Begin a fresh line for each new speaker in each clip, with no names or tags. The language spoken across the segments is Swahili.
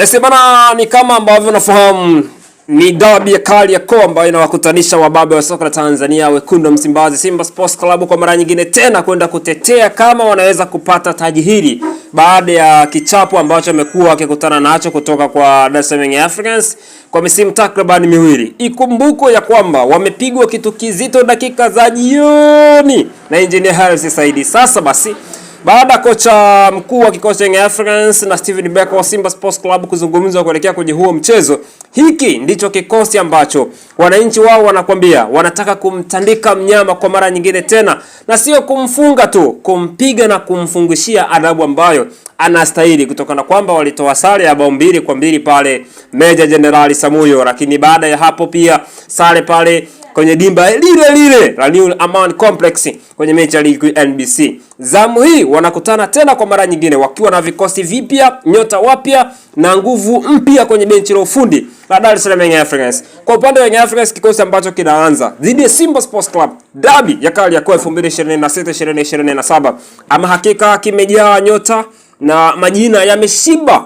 Bana, ni kama ambavyo unafahamu ni derby ya Kariakoo ambayo inawakutanisha wababe wa soka la Tanzania, wekundu Msimbazi Simba Sports Club kwa mara nyingine tena kwenda kutetea kama wanaweza kupata taji hili baada ya kichapo ambacho amekuwa akikutana nacho kutoka kwa Dar es Salaam Africans kwa misimu takriban miwili. Ikumbuko ya kwamba wamepigwa kitu kizito dakika za jioni na Engineer Hersi Said. Sasa basi, baada kocha mkuu wa kikosi cha Africans na Steven Becker wa Simba Sports Club kuzungumza kuelekea kwenye huo mchezo, hiki ndicho kikosi ambacho wananchi wao wanakwambia wanataka kumtandika mnyama kwa mara nyingine tena, na sio kumfunga tu, kumpiga na kumfungishia adabu ambayo anastahili, kutokana kwamba walitoa sare ya bao 2-2 pale Meja Jenerali Samuyo, lakini baada ya hapo pia sare pale kwenye dimba lile la New Aman Complex kwenye mechi ya ligi NBC. Zamu hii wanakutana tena kwa mara nyingine wakiwa na vikosi vipya, nyota wapya na nguvu mpya kwenye benchi la ufundi la Dar es Salaam Africans. Kwa upande wa Young Africans, kikosi ambacho kinaanza dhidi ya Simba Sports Club, derby ya Kariakoo 2026-2027, ama hakika kimejaa nyota na majina yameshiba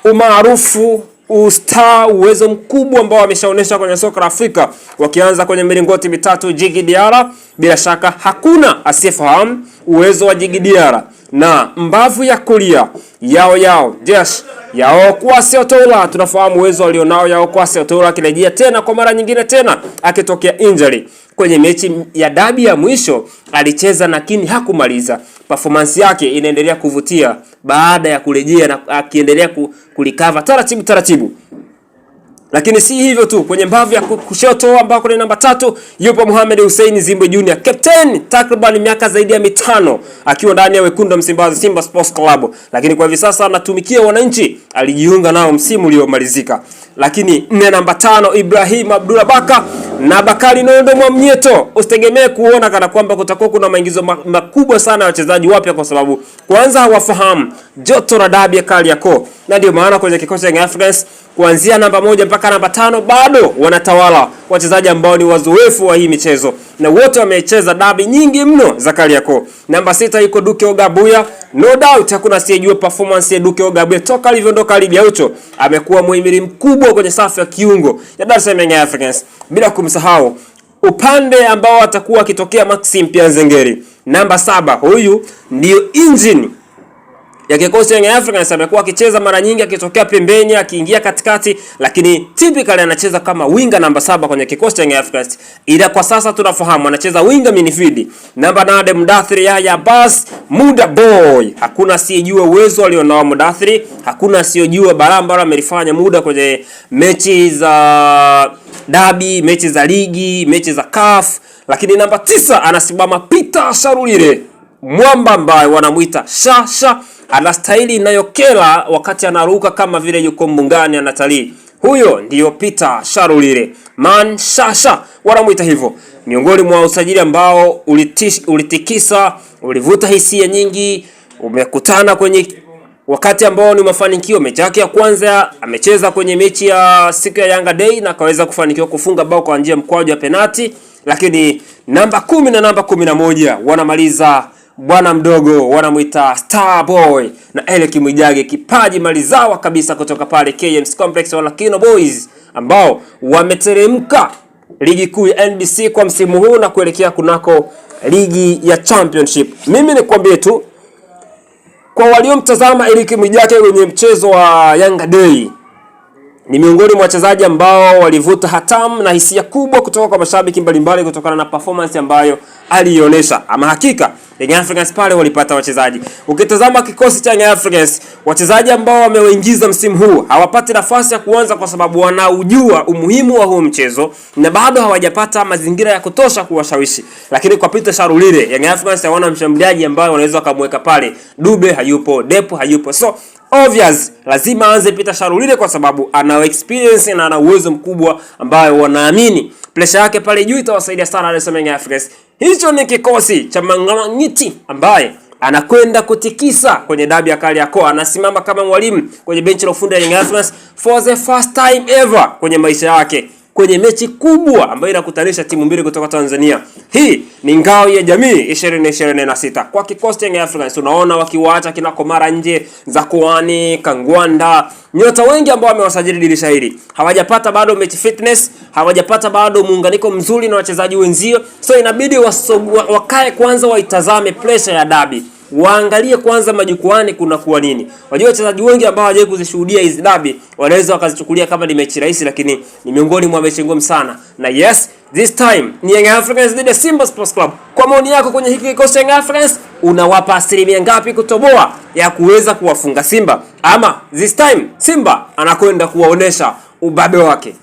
umaarufu, uwezo mkubwa ambao wameshaonesha kwenye soka la Afrika, wakianza kwenye milingoti mitatu. Djigui Diarra, bila shaka hakuna asiyefahamu uwezo wa Djigui Diarra, na mbavu ya kulia yao Kwasi Otola, tunafahamu uwezo alionao yao Kwasi Otola, akirejea tena kwa mara nyingine tena akitokea injury. Kwenye mechi ya dabi ya mwisho alicheza lakini hakumaliza. Performance yake inaendelea kuvutia baada ya kurejea na akiendelea kulikava taratibu. Lakini si hivyo tu, kwenye mbavu ya kushoto ambako ni namba 3 yupo Mohamed Hussein Zimbwe Junior, captain takriban miaka zaidi ya 5 akiwa ndani ya wekundu Msimbazi Simba Sports Club, lakini kwa hivi sasa anatumikia wananchi, alijiunga nao msimu uliomalizika. Lakini namba 5 Ibrahim Abdulabaka na Bakari Nondo Mwamnyeto, usitegemee kuona kana kwamba kutakuwa kuna maingizo makubwa sana ya wachezaji wapya, kwa sababu kwanza hawafahamu joto la dabi ya Kariakoo, na ndio maana kwenye kikosi cha Africans kuanzia namba 1 mpaka namba 5 bado wanatawala wachezaji ambao ni wazoefu wa hii michezo, na wote wamecheza dabi nyingi mno za Kariakoo. Namba 6 yuko Duke Ogabuya, no doubt hakuna asiyejua performance ya Duke Ogabuya toka alivyoondoka Ligi ya Ucho. Amekuwa muhimili mkubwa kwenye safu ya kiungo ya Dar es Salaam Africans, bila kumsahau upande ambao atakuwa akitokea Maxim Pianzengeri. Namba 7, huyu ndio engine ya kikosi cha Africans, amekuwa akicheza mara nyingi akitokea pembeni akiingia katikati, lakini typically anacheza kama winga namba 7 kwenye kikosi cha Africans, ila kwa sasa tunafahamu anacheza winga midfield. Namba 8 Mudathiri Yahya Abbas, Muda Boy, hakuna asiyejua uwezo alionao Mudathiri, hakuna asiyejua barabara amelifanya Muda kwenye mechi za dabi, mechi za ligi, mechi za CAF. Lakini namba 9 anasimama Peter Sharulile, mwamba ambaye wanamuita Shasha, ana staili inayokela wakati anaruka kama vile yuko mbungani anatalii. Huyo ndiyo Peter Sharulile, Man Shasha wanamuita hivyo. Miongoni mwa usajili ambao ulitikisa, ulivuta hisia nyingi, umekutana kwenye wakati ambao ni mafanikio. Mechi yake ya kwanza amecheza kwenye mechi ya siku ya Yanga Day na akaweza kufanikiwa kufunga bao kwa njia mkwaju ya penalti. Lakini namba 10 na namba 11 wanamaliza bwana mdogo, wanamuita Star Boy na Eleki Mwijage, kipaji malizawa kabisa kutoka pale KMC Complex, wala Kino Boys ambao wameteremka ligi kuu ya NBC kwa msimu huu na kuelekea kunako ligi ya Championship. Mimi nikwambie tu, kwa waliomtazama Eleki Mwijage kwenye mchezo wa Yanga Day, ni miongoni mwa wachezaji ambao walivuta hatamu na hisia kubwa kutoka kwa mashabiki mbalimbali kutokana na performance ambayo alionyesha. Ama hakika Young Africans pale walipata wachezaji. Ukitazama kikosi cha Young Africans, wachezaji ambao wameingiza msimu huu hawapati nafasi ya kuanza kwa sababu wanaujua umuhimu wa huu mchezo na bado hawajapata mazingira ya kutosha kuwashawishi. Lakini kwa Peter Sharulile, Young Africans hawana mshambuliaji ambaye wanaweza kumweka pale. Dube hayupo, Depo hayupo. So obvious lazima aanze Peter Sharulile kwa sababu ana experience na ana uwezo mkubwa ambayo wanaamini pressure yake pale juu itawasaidia sana Dar es Salaam Africans. Hicho ni kikosi cha Mang'ang'iti ambaye anakwenda kutikisa kwenye dabi ya Kariakoo. Anasimama kama mwalimu kwenye benchi la ufundi ya Young Africans for the first time ever kwenye maisha yake. kwenye mechi kubwa ambayo inakutanisha timu mbili kutoka Tanzania. Hii ni Ngao ya Jamii 2026. Kwa kikosi cha Young Africans tunaona wakiwaacha kina Komara nje, Zakuani, Kangwanda, nyota wengi ambao wamewasajili dirisha hili. Hawajapata bado match fitness, hawajapata bado muunganiko mzuri na wachezaji wenzio. So inabidi wakae kwanza waitazame pressure ya dabi. Waangalie kwanza majukwani kuna kuwa nini. Wajua wachezaji wengi ambao hawajawahi kuzishuhudia hizi dabi wanaweza wakazichukulia kama ni mechi rahisi, lakini ni miongoni mwa mechi ngumu sana. Na yes, this time ni Young Africans dhidi ya Simba Sports Club. Kwa maoni yako kwenye hiki kikosi cha Young Africans, unawapa asilimia ngapi kutoboa ya kuweza kuwafunga Simba? Ama this time Simba anakwenda kuwaonesha ubabe wake?